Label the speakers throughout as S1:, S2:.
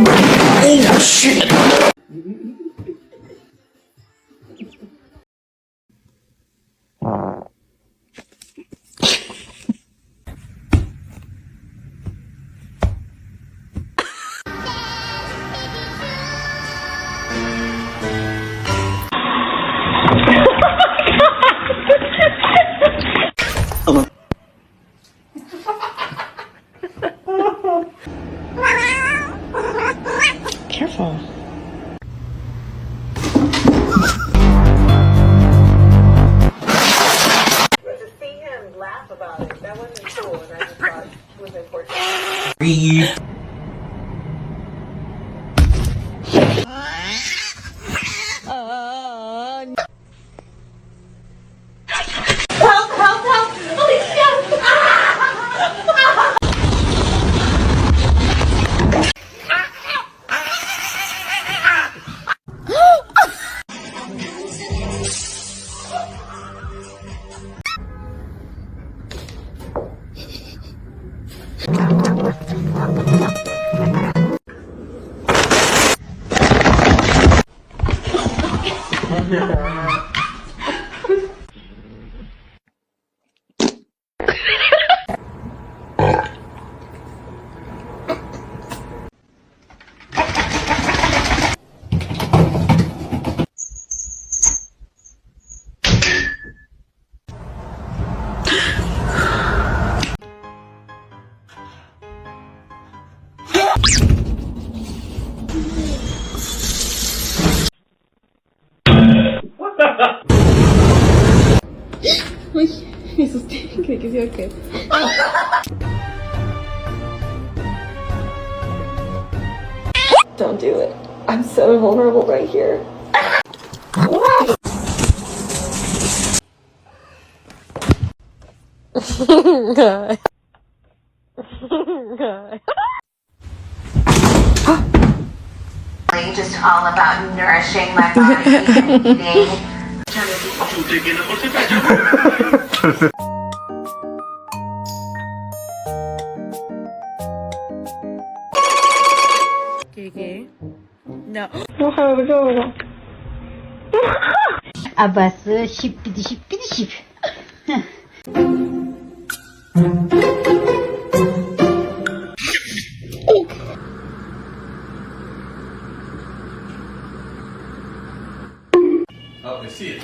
S1: Oh, shit!
S2: Careful.
S3: To see him laugh about it, that wasn't cool, and I just thought it was important. Help, help, help! Alicia!
S2: Uy, me asusté, creí que se iba a caer. Don't do it. I'm so vulnerable right here. God. God.
S3: Just all about nourishing my body and eating.
S2: ¿Qué? No.
S4: Abası şip bidi şip bidi şip.
S1: Oh, I see it.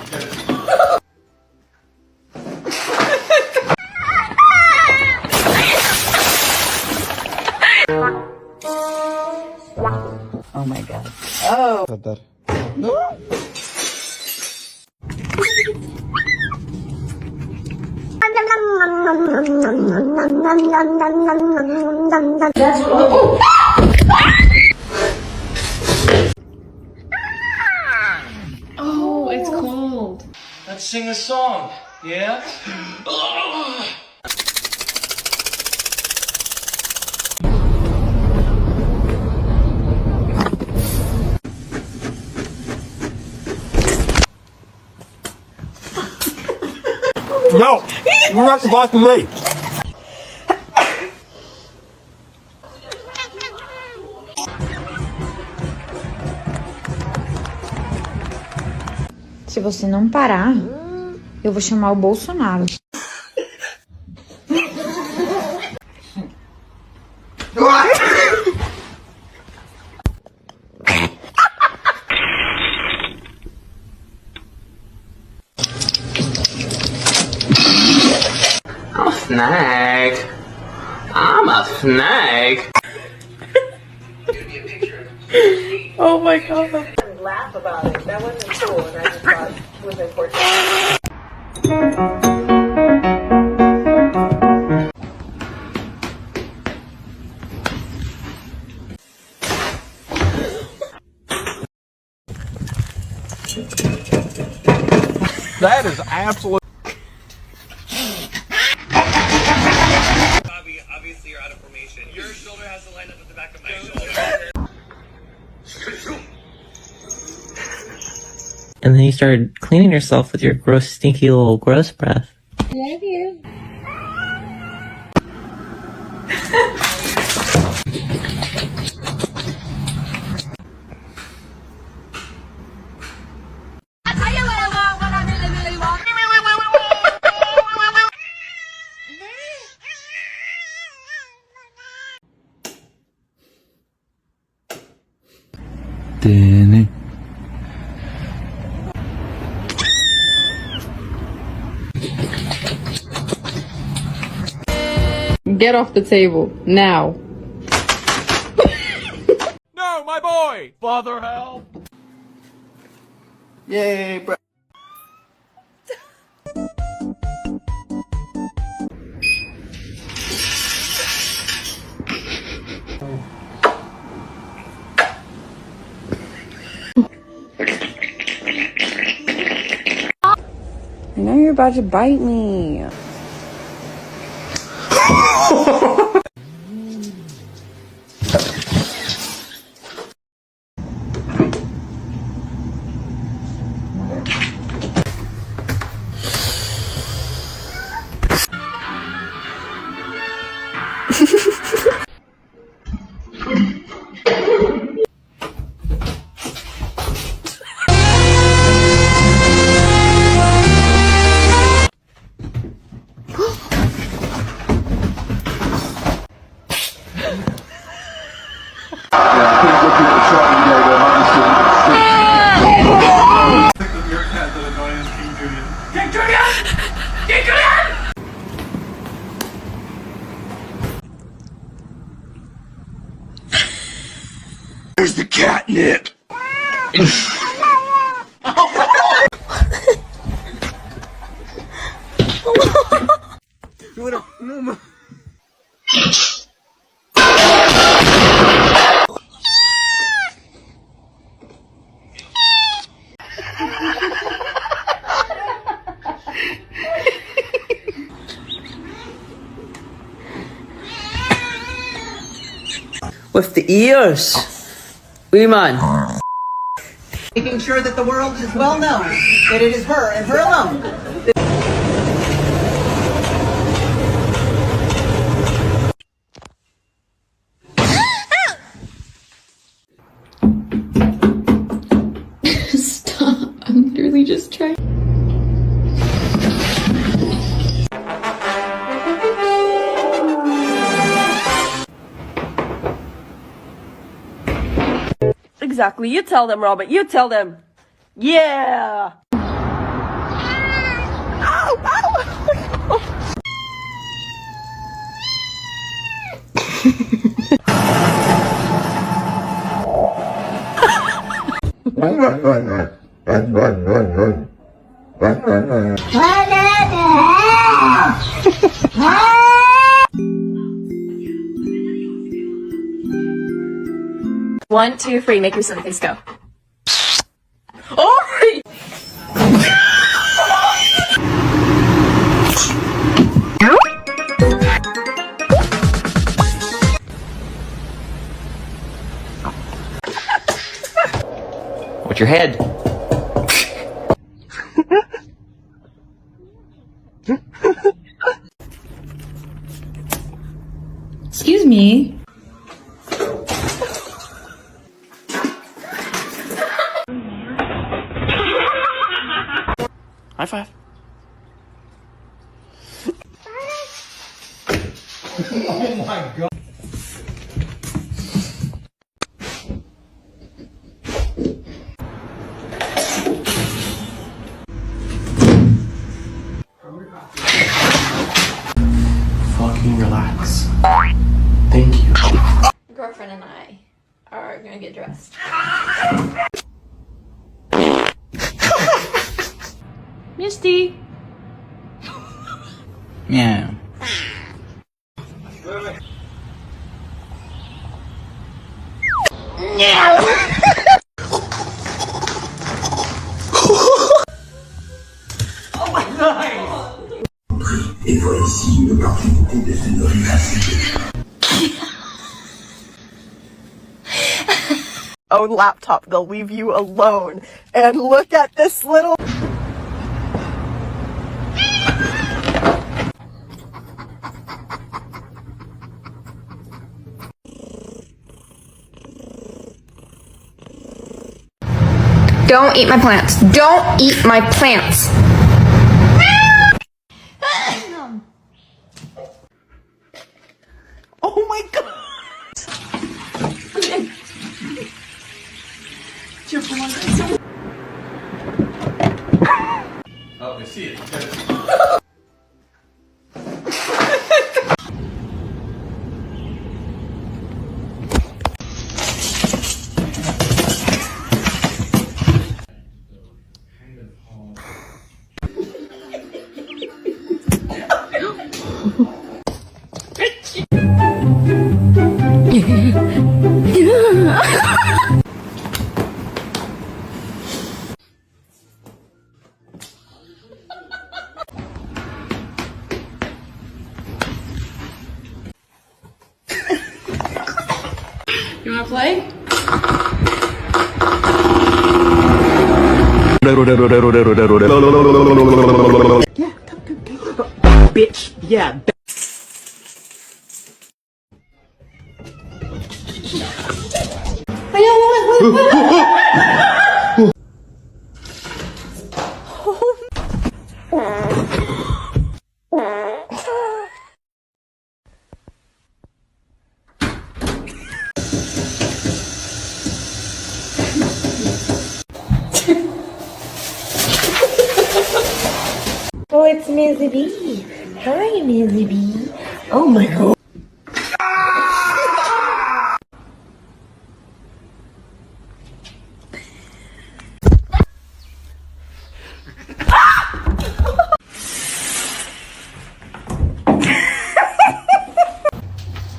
S4: Oh my god.
S2: Oh, it's cold.
S1: Let's sing a song, yeah? No! You're not supposed to me!
S5: Se você não parar, eu vou chamar o Bolsonaro.
S6: I'm a snake. I'm a snake.
S2: Oh my god.
S3: And laugh about it, that wasn't cool, and I just thought it was important.
S1: That is absolute.
S7: Bobby, obviously you're out of formation. Your shoulder has to line up with the back of my shoulder.
S8: And then you started cleaning yourself with your gross, stinky little gross breath.
S5: Love you.
S9: Get off the table, now.
S1: No, my boy! Father, help! Yay, bro.
S5: I know you're about to bite me.
S1: Where's the catnip?
S10: With the ears. Wee man.
S11: Making sure that the world is well known that it is her and her alone.
S2: Stop. I'm literally just trying.
S11: Exactly. You tell them, Robert. You tell them. Yeah. Ow! Ow!
S2: One, two, three. Make your silly face go.
S11: Oh!
S10: Watch your head.
S5: Excuse me.
S10: High five.
S1: Oh my god.
S6: Fucking relax. Thank you.
S2: Girlfriend and I are gonna get dressed. Misty.
S8: Meow.
S1: Et voici une opportunité de se nourrir.
S11: Oh, laptop, they'll leave you alone. And look at this little...
S5: Don't eat my plants. Don't eat my plants.
S11: Oh my god!
S6: probably see it. You gotta-
S9: You wanna play?
S11: Bitch, yeah.
S2: Oh, it's Mizzy B. Hi, Mizzy B. Oh my god.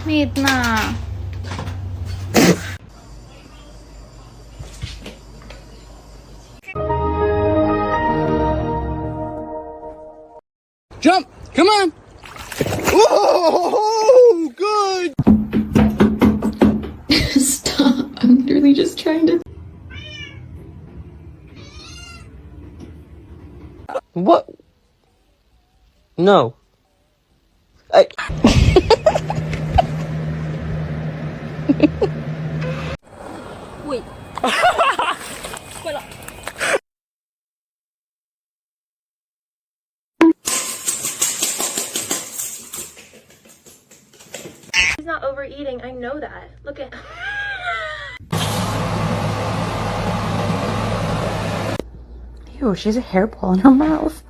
S5: Wait na.
S10: Jump! Come on! Oh, good!
S2: Stop. I'm literally just trying to.
S10: What? No.
S2: Wait. He's not overeating. I know that. Look at.
S5: Ew, she has a hairball in her mouth.